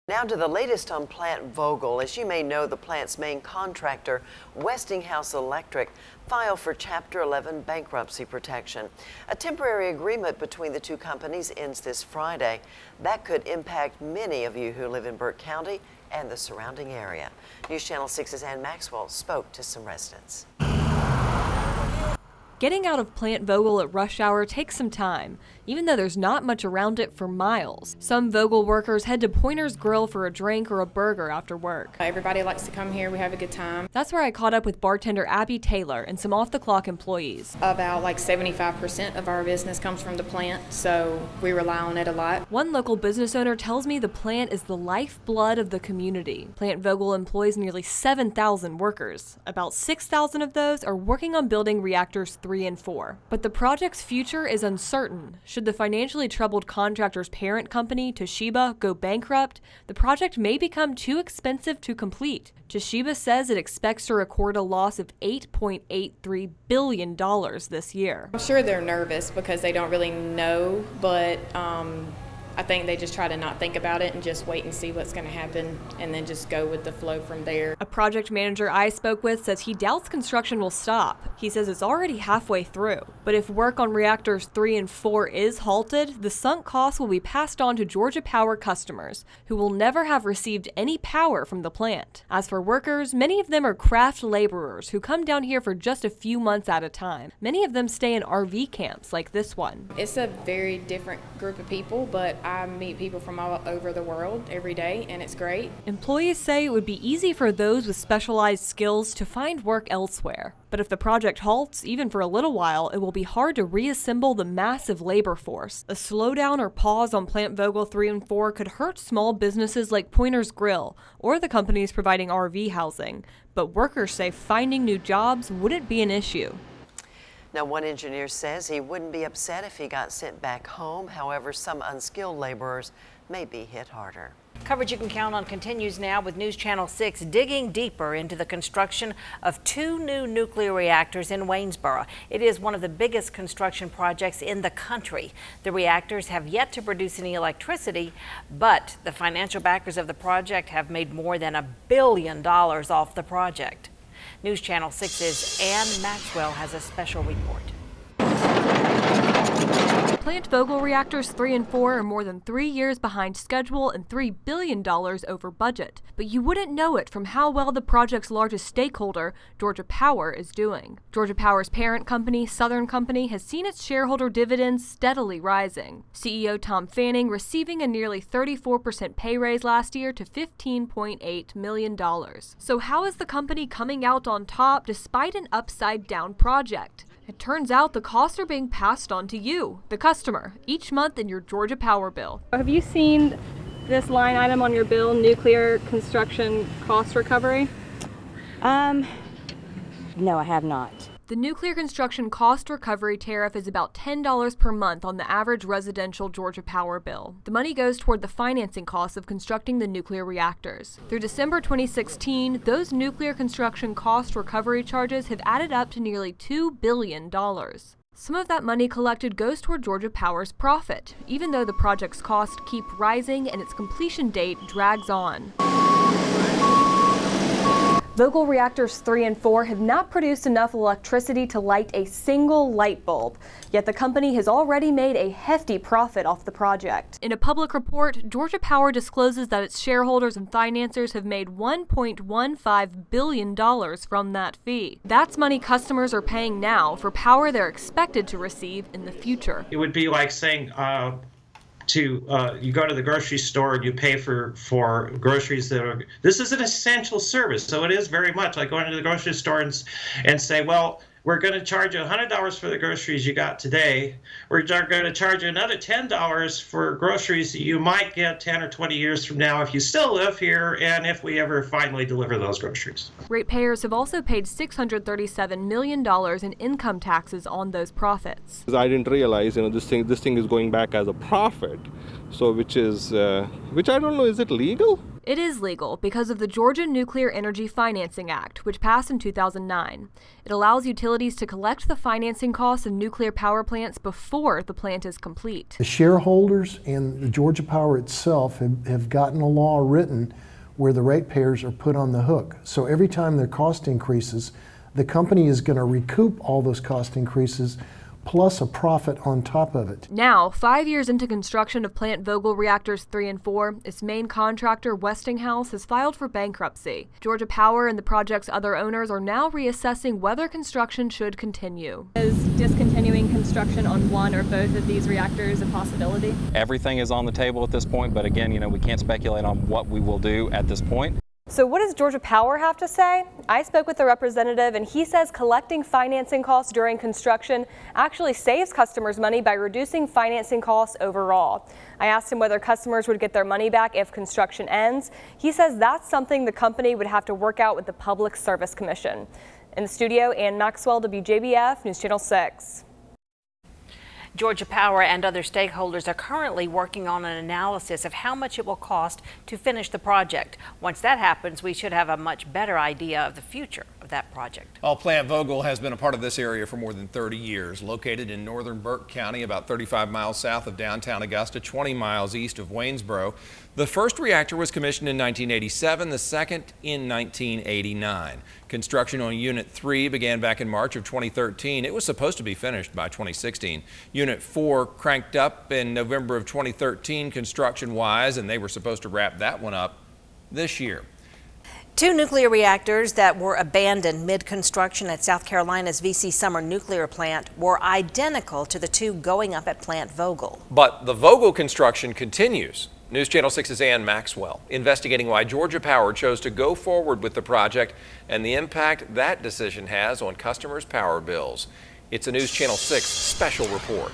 Now to the latest on Plant Vogtle. As you may know, the plant's main contractor, Westinghouse Electric, filed for Chapter 11 bankruptcy protection. A temporary agreement between the two companies ends this Friday. That could impact many of you who live in Burke County and the surrounding area. News Channel 6's Ann Maxwell spoke to some residents. Getting out of Plant Vogtle at rush hour takes some time, even though there's not much around it for miles. Some Vogtle workers head to Pointer's Grill for a drink or a burger after work. Everybody likes to come here. We have a good time. That's where I caught up with bartender Abby Taylor and some off-the-clock employees. About like 75% of our business comes from the plant, so we rely on it a lot. One local business owner tells me the plant is the lifeblood of the community. Plant Vogtle employs nearly 7,000 workers. About 6,000 of those are working on building reactors 3 and 4. But the project's future is uncertain. Should the financially troubled contractor's parent company, Toshiba, go bankrupt, the project may become too expensive to complete. Toshiba says it expects to record a loss of $8.83 billion this year. I'm sure they're nervous because they don't really know, but I think they just try to not think about it and just wait and see what's going to happen and then just go with the flow from there. A project manager I spoke with says he doubts construction will stop. He says it's already halfway through. But if work on reactors 3 and 4 is halted, the sunk costs will be passed on to Georgia Power customers, who will never have received any power from the plant. As for workers, many of them are craft laborers who come down here for just a few months at a time. Many of them stay in RV camps like this one. It's a very different group of people, but I meet people from all over the world every day, and it's great. Employees say it would be easy for those with specialized skills to find work elsewhere. But if the project halts, even for a little while, it will be hard to reassemble the massive labor force. A slowdown or pause on Plant Vogtle 3 and 4 could hurt small businesses like Pointer's Grill or the companies providing RV housing. But workers say finding new jobs wouldn't be an issue. Now, one engineer says he wouldn't be upset if he got sent back home. However, some unskilled laborers may be hit harder. Coverage you can count on continues now with News Channel 6 digging deeper into the construction of 2 new nuclear reactors in Waynesboro. It is one of the biggest construction projects in the country. The reactors have yet to produce any electricity, but the financial backers of the project have made more than $1 billion off the project. News Channel 6's Ann Maxwell has a special report. Plant Vogtle reactors 3 and 4 are more than 3 years behind schedule and $3 billion over budget. But you wouldn't know it from how well the project's largest stakeholder, Georgia Power, is doing. Georgia Power's parent company, Southern Company, has seen its shareholder dividends steadily rising. CEO Tom Fanning receiving a nearly 34% pay raise last year to $15.8 million. So how is the company coming out on top despite an upside-down project? It turns out the costs are being passed on to you, the customer, each month in your Georgia Power bill. Have you seen this line item on your bill, nuclear construction cost recovery? No, I have not. The nuclear construction cost recovery tariff is about $10 per month on the average residential Georgia Power bill. The money goes toward the financing costs of constructing the nuclear reactors. Through December 2016, those nuclear construction cost recovery charges have added up to nearly $2 billion. Some of that money collected goes toward Georgia Power's profit, even though the project's costs keep rising and its completion date drags on. Vogtle reactors 3 and 4 have not produced enough electricity to light a single light bulb, yet the company has already made a hefty profit off the project. In a public report, Georgia Power discloses that its shareholders and financiers have made $1.15 billion from that fee. That's money customers are paying now for power they're expected to receive in the future. It would be like saying, you go to the grocery store and you pay for groceries that are, this is an essential service. So it is very much like going to the grocery store and say, well, we're going to charge you $100 for the groceries you got today. We're going to charge you another $10 for groceries that you might get 10 or 20 years from now if you still live here and if we ever finally deliver those groceries. Ratepayers have also paid $637 million in income taxes on those profits. I didn't realize, this thing is going back as a profit, so which I don't know, is it legal? It is legal because of the Georgia Nuclear Energy Financing Act, which passed in 2009. It allows utilities to collect the financing costs of nuclear power plants before the plant is complete. The shareholders and the Georgia Power itself have gotten a law written where the ratepayers are put on the hook. So every time their cost increases, the company is going to recoup all those cost increases plus a profit on top of it. Now, 5 years into construction of Plant Vogtle reactors 3 and 4, its main contractor, Westinghouse, has filed for bankruptcy. Georgia Power and the project's other owners are now reassessing whether construction should continue. Is discontinuing construction on one or both of these reactors a possibility? Everything is on the table at this point, but again, we can't speculate on what we will do at this point. So what does Georgia Power have to say? I spoke with the representative and he says collecting financing costs during construction actually saves customers money by reducing financing costs overall. I asked him whether customers would get their money back if construction ends. He says that's something the company would have to work out with the Public Service Commission. In the studio, Ann Maxwell, WJBF, News Channel 6. Georgia Power and other stakeholders are currently working on an analysis of how much it will cost to finish the project. Once that happens, we should have a much better idea of the future of that project. Well, Plant Vogtle has been a part of this area for more than 30 years. Located in northern Burke County, about 35 miles south of downtown Augusta, 20 miles east of Waynesboro. The first reactor was commissioned in 1987, the second in 1989. Construction on Unit 3 began back in March of 2013. It was supposed to be finished by 2016. Unit 4 cranked up in November of 2013 construction-wise, and they were supposed to wrap that one up this year. 2 nuclear reactors that were abandoned mid-construction at South Carolina's VC Summer nuclear plant were identical to the 2 going up at Plant Vogtle. But the Vogtle construction continues. News Channel 6's Ann Maxwell investigating why Georgia Power chose to go forward with the project and the impact that decision has on customers' power bills. It's a News Channel 6 special report.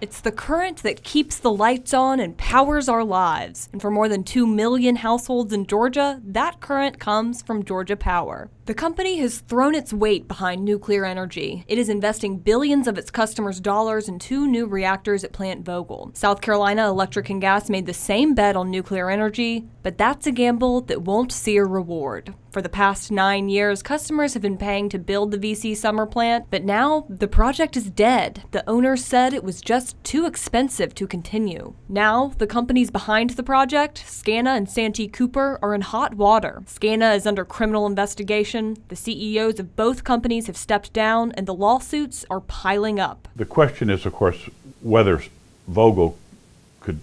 It's the current that keeps the lights on and powers our lives. And for more than 2 million households in Georgia, that current comes from Georgia Power. The company has thrown its weight behind nuclear energy. It is investing billions of its customers' dollars in 2 new reactors at Plant Vogtle. South Carolina Electric and Gas made the same bet on nuclear energy, but that's a gamble that won't see a reward. For the past 9 years, customers have been paying to build the VC Summer plant, but now the project is dead. The owners said it was just too expensive to continue. Now, the companies behind the project, SCANA and Santee Cooper, are in hot water. SCANA is under criminal investigation. The CEOs of both companies have stepped down, and the lawsuits are piling up. The question is, of course, whether Vogtle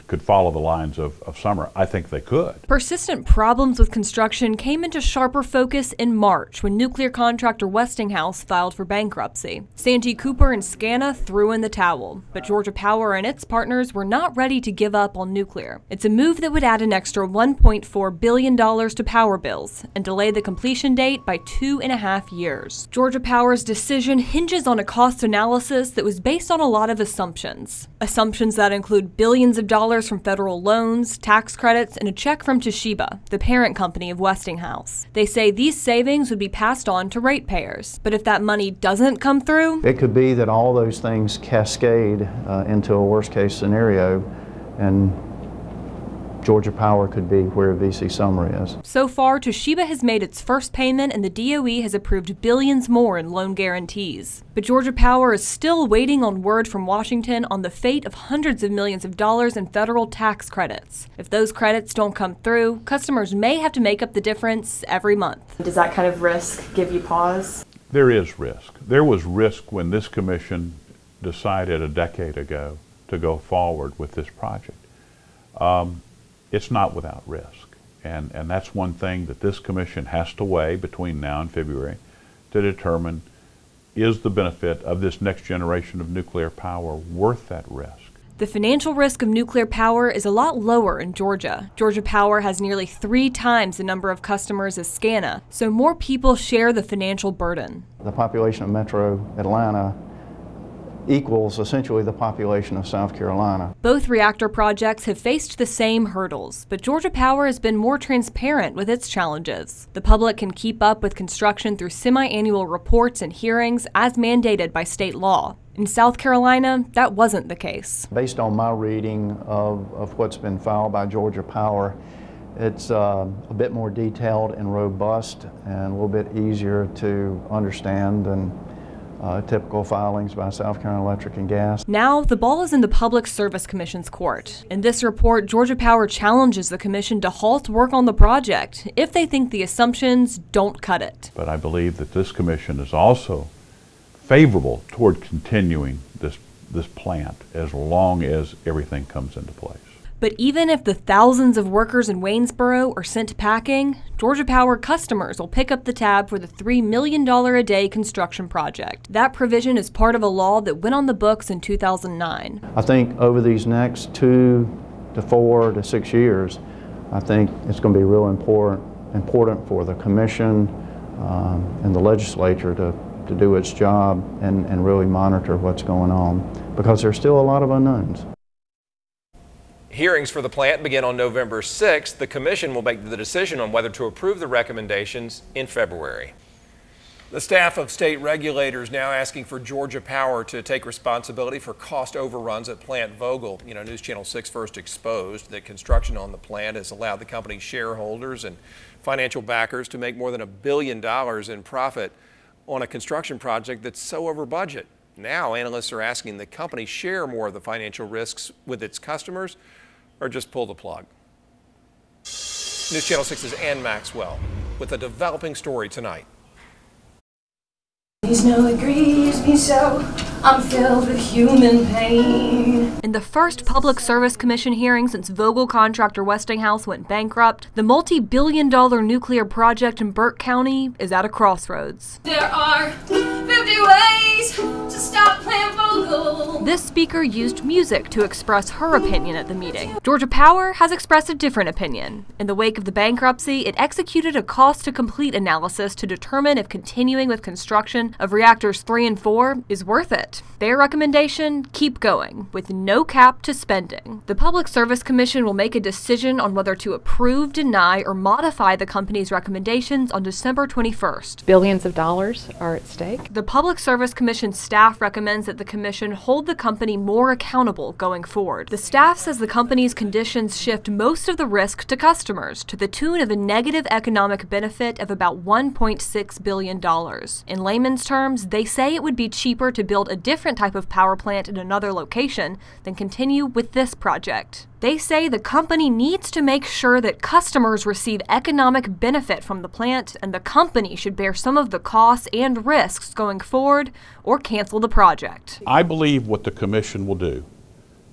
could follow the lines of Summer. I think they could. Persistent problems with construction came into sharper focus in March when nuclear contractor Westinghouse filed for bankruptcy. Santee Cooper and SCANA threw in the towel, but Georgia Power and its partners were not ready to give up on nuclear. It's a move that would add an extra $1.4 billion to power bills and delay the completion date by 2.5 years. Georgia Power's decision hinges on a cost analysis that was based on a lot of assumptions. Assumptions that include billions of dollars from federal loans, tax credits, and a check from Toshiba, the parent company of Westinghouse. They say these savings would be passed on to ratepayers. But if that money doesn't come through, it could be that all those things cascade into a worst-case scenario, and Georgia Power could be where VC Summer is. So far, Toshiba has made its first payment and the DOE has approved billions more in loan guarantees. But Georgia Power is still waiting on word from Washington on the fate of hundreds of millions of dollars in federal tax credits. If those credits don't come through, customers may have to make up the difference every month. Does that kind of risk give you pause? There is risk. There was risk when this commission decided a decade ago to go forward with this project. It's not without risk. And that's one thing that this commission has to weigh between now and February to determine, is the benefit of this next generation of nuclear power worth that risk? The financial risk of nuclear power is a lot lower in Georgia. Georgia Power has nearly 3 times the number of customers as SCANA, so more people share the financial burden. The population of Metro Atlanta equals essentially the population of South Carolina. Both reactor projects have faced the same hurdles, but Georgia Power has been more transparent with its challenges. The public can keep up with construction through semi-annual reports and hearings as mandated by state law. In South Carolina, that wasn't the case. Based on my reading of what's been filed by Georgia Power, It's a bit more detailed and robust and a little bit easier to understand than typical filings by South Carolina Electric and Gas. Now, the ball is in the Public Service Commission's court. In this report, Georgia Power challenges the commission to halt work on the project if they think the assumptions don't cut it. But I believe that this commission is also favorable toward continuing this plant as long as everything comes into place. But even if the thousands of workers in Waynesboro are sent packing, Georgia Power customers will pick up the tab for the $3 million a day construction project. That provision is part of a law that went on the books in 2009. I think over these next 2 to 4 to 6 years, I think it's going to be real important for the commission and the legislature to do its job and really monitor what's going on, because there's still a lot of unknowns. Hearings for the plant begin on November 6th. The commission will make the decision on whether to approve the recommendations in February. The staff of state regulators now asking for Georgia Power to take responsibility for cost overruns at Plant Vogtle. You know, NewsChannel 6 first exposed that construction on the plant has allowed the company's shareholders and financial backers to make more than $1 billion in profit on a construction project that's so over budget. Now analysts are asking the company share more of the financial risks with its customers or just pull the plug. NewsChannel 6's Ann Maxwell with a developing story tonight. Please know it grieves me so, I'm filled with human pain. In the first Public Service Commission hearing since Vogtle contractor Westinghouse went bankrupt, the multi-billion-dollar nuclear project in Burke County is at a crossroads. There are 50 ways to stop Plant Vogtle. This speaker used music to express her opinion at the meeting. Georgia Power has expressed a different opinion. In the wake of the bankruptcy, it executed a cost-to-complete analysis to determine if continuing with construction of reactors 3 and 4 is worth it. Their recommendation, keep going, with no cap to spending. The Public Service Commission will make a decision on whether to approve, deny, or modify the company's recommendations on December 21st. Billions of dollars are at stake. The Public Service Commission staff recommends that the commission hold the company more accountable going forward. The staff says the company's conditions shift most of the risk to customers, to the tune of a negative economic benefit of about $1.6 billion. In layman's terms, they say it would be cheaper to build a different type of power plant in another location than continue with this project. They say the company needs to make sure that customers receive economic benefit from the plant, and the company should bear some of the costs and risks going forward or cancel the project. I believe what the commission will do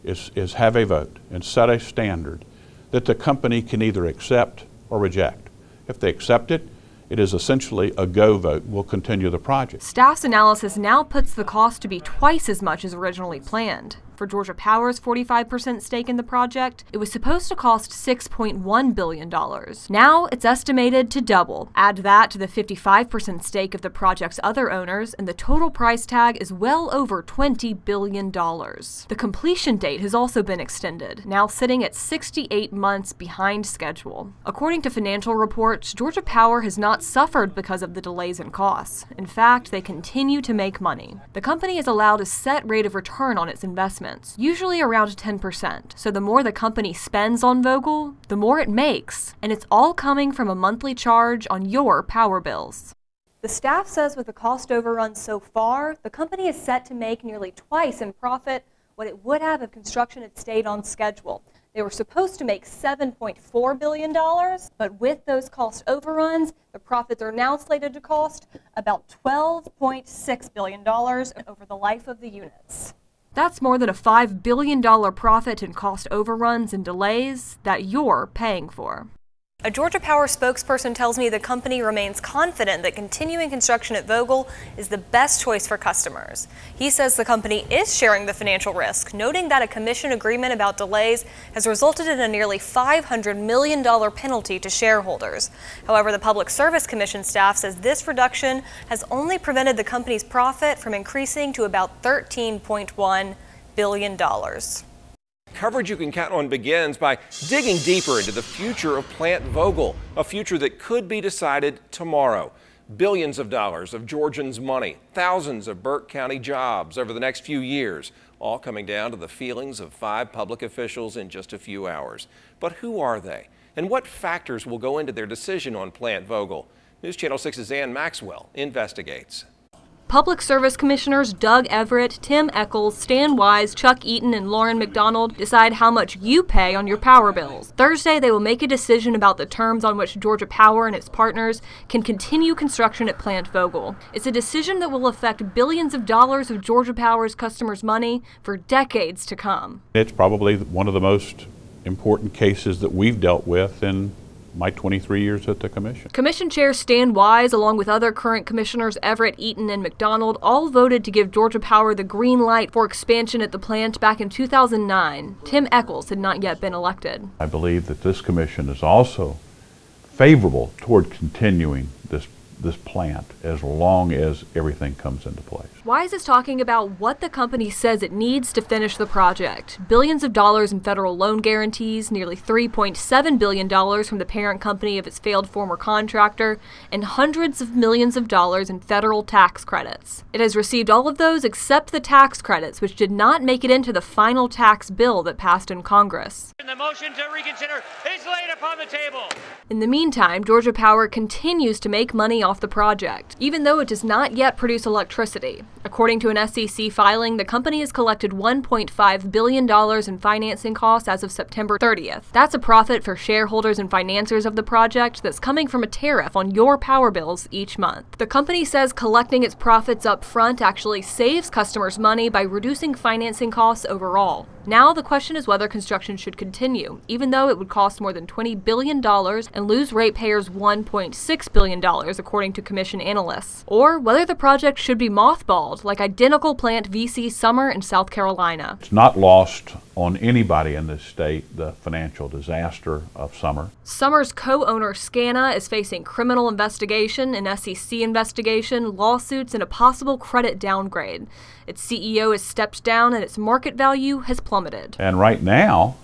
is have a vote and set a standard that the company can either accept or reject. If they accept it, it is essentially a go vote. We'll continue the project. Staff's analysis now puts the cost to be twice as much as originally planned. For Georgia Power's 45% stake in the project, it was supposed to cost $6.1 billion. Now it's estimated to double. Add that to the 55% stake of the project's other owners, and the total price tag is well over $20 billion. The completion date has also been extended, now sitting at 68 months behind schedule. According to financial reports, Georgia Power has not suffered because of the delays in costs. In fact, they continue to make money. The company is allowed a set rate of return on its investment, usually around 10%. So the more the company spends on Vogtle, the more it makes. And it's all coming from a monthly charge on your power bills. The staff says with the cost overruns so far, the company is set to make nearly twice in profit what it would have if construction had stayed on schedule. They were supposed to make $7.4 billion, but with those cost overruns, the profits are now slated to cost about $12.6 billion over the life of the units. That's more than a $5 billion profit in cost overruns and delays that you're paying for. A Georgia Power spokesperson tells me the company remains confident that continuing construction at Vogtle is the best choice for customers. He says the company is sharing the financial risk, noting that a commission agreement about delays has resulted in a nearly $500 million penalty to shareholders. However, the Public Service Commission staff says this reduction has only prevented the company's profit from increasing to about $13.1 billion. Coverage you can count on begins by digging deeper into the future of Plant Vogtle, a future that could be decided tomorrow. Billions of dollars of Georgians' money, thousands of Burke County jobs over the next few years, all coming down to the feelings of 5 public officials in just a few hours. But who are they? and what factors will go into their decision on Plant Vogtle. News Channel 6's Ann Maxwell investigates. Public Service Commissioners Doug Everett, Tim Echols, Stan Wise, Chuck Eaton, and Lauren McDonald decide how much you pay on your power bills. Thursday, they will make a decision about the terms on which Georgia Power and its partners can continue construction at Plant Vogtle. It's a decision that will affect billions of dollars of Georgia Power's customers' money for decades to come. It's probably one of the most important cases that we've dealt with in my 23 years at the Commission. Commission Chair Stan Wise, along with other current commissioners Everett, Eaton, and McDonald, all voted to give Georgia Power the green light for expansion at the plant back in 2009. Tim Echols had not yet been elected. I believe that this Commission is also favorable toward continuing this plant as long as everything comes into place. Wise is talking about what the company says it needs to finish the project. Billions of dollars in federal loan guarantees, nearly $3.7 billion from the parent company of its failed former contractor, and hundreds of millions of dollars in federal tax credits. It has received all of those except the tax credits, which did not make it into the final tax bill that passed in Congress. The motion to reconsider is laid upon the table. In the meantime, Georgia Power continues to make money off the project, even though it does not yet produce electricity. According to an SEC filing, the company has collected $1.5 billion in financing costs as of September 30th. That's a profit for shareholders and financiers of the project that's coming from a tariff on your power bills each month. The company says collecting its profits up front actually saves customers money by reducing financing costs overall. Now the question is whether construction should continue, even though it would cost more than $20 billion and lose ratepayers $1.6 billion, according to Commission analysts, or whether the project should be mothballed like identical Plant VC Summer in South Carolina. It's not lost on anybody in this state, the financial disaster of Summer. Summer's co-owner SCANA is facing criminal investigation, an SEC investigation, lawsuits, and a possible credit downgrade. Its CEO has stepped down and its market value has plummeted. And right now,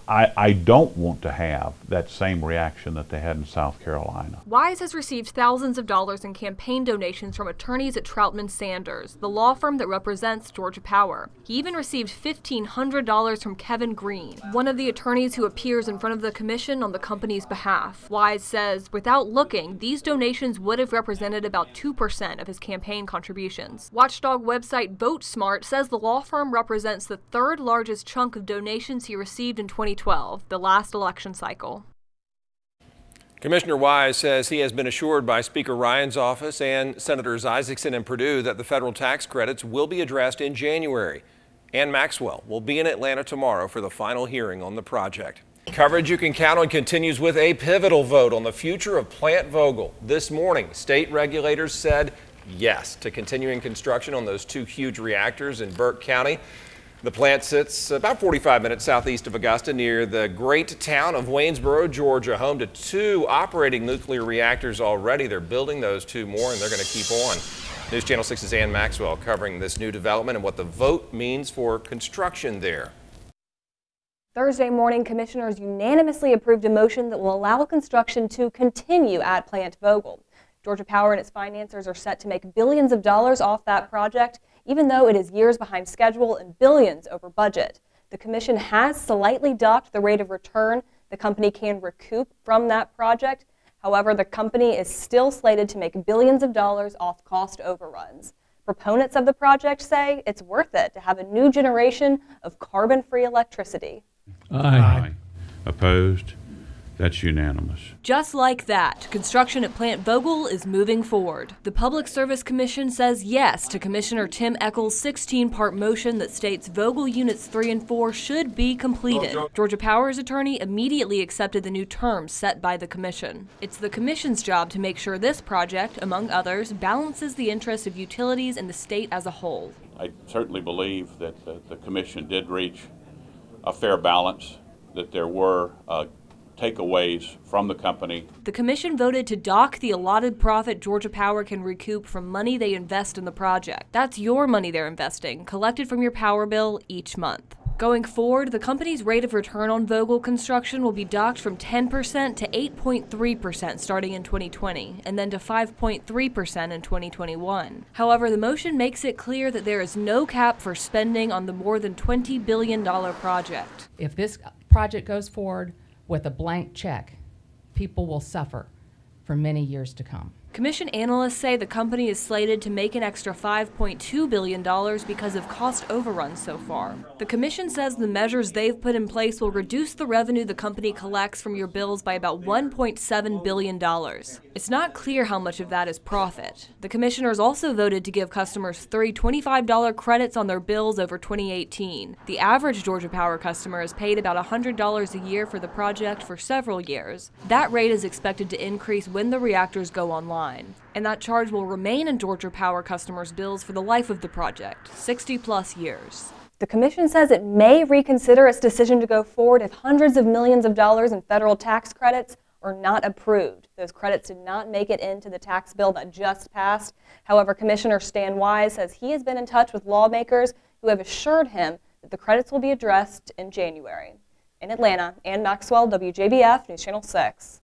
I don't want to have that same reaction that they had in South Carolina. Wise has received thousands of dollars in campaign donations from attorneys at Troutman Sanders, the law firm that represents Georgia Power. He even received $1,500 from Kevin Green, one of the attorneys who appears in front of the commission on the company's behalf. Wise says, without looking, these donations would have represented about 2% of his campaign contributions. Watchdog website VoteSmart says the law firm represents the third largest chunk of donations he received in 2012, the last election cycle. Commissioner Wise says he has been assured by Speaker Ryan's office and Senators Isaacson and Perdue that the federal tax credits will be addressed in January. Ann Maxwell will be in Atlanta tomorrow for the final hearing on the project. Coverage you can count on continues with a pivotal vote on the future of Plant Vogtle. This morning, state regulators said yes to continuing construction on those two huge reactors in Burke County. The plant sits about 45 minutes southeast of Augusta near the great town of Waynesboro, Georgia, home to two operating nuclear reactors already. They're building those two more and they're going to keep on. News Channel 6's Ann Maxwell covering this new development and what the vote means for construction there. Thursday morning, commissioners unanimously approved a motion that will allow construction to continue at Plant Vogtle. Georgia Power and its financiers are set to make billions of dollars off that project, even though it is years behind schedule and billions over budget. The commission has slightly docked the rate of return the company can recoup from that project. However, the company is still slated to make billions of dollars off cost overruns. Proponents of the project say it's worth it to have a new generation of carbon-free electricity. Aye. Opposed? That's unanimous. Just like that, construction at Plant Vogtle is moving forward. The Public Service Commission says yes to Commissioner Tim Echols' 16-part motion that states Vogtle Units 3 and 4 should be completed. Georgia Power's attorney immediately accepted the new terms set by the Commission. It's the Commission's job to make sure this project, among others, balances the interests of utilities and the state as a whole. I certainly believe that the Commission did reach a fair balance, that there were takeaways from the company. The commission voted to dock the allotted profit Georgia Power can recoup from money they invest in the project. That's your money they're investing, collected from your power bill each month. Going forward, the company's rate of return on Vogtle construction will be docked from 10% to 8.3% starting in 2020, and then to 5.3% in 2021. However, the motion makes it clear that there is no cap for spending on the more than $20 billion project. If this project goes forward, with a blank check, people will suffer for many years to come. Commission analysts say the company is slated to make an extra $5.2 billion because of cost overruns so far. The commission says the measures they've put in place will reduce the revenue the company collects from your bills by about $1.7 billion. It's not clear how much of that is profit. The commissioners also voted to give customers 3 $25 credits on their bills over 2018. The average Georgia Power customer has paid about $100 a year for the project for several years. That rate is expected to increase when the reactors go online. And that charge will remain in Georgia Power customers' bills for the life of the project, 60+ years. The commission says it may reconsider its decision to go forward if hundreds of millions of dollars in federal tax credits are not approved. Those credits did not make it into the tax bill that just passed. However, Commissioner Stan Wise says he has been in touch with lawmakers who have assured him that the credits will be addressed in January. In Atlanta, Ann Maxwell, WJBF, News Channel 6.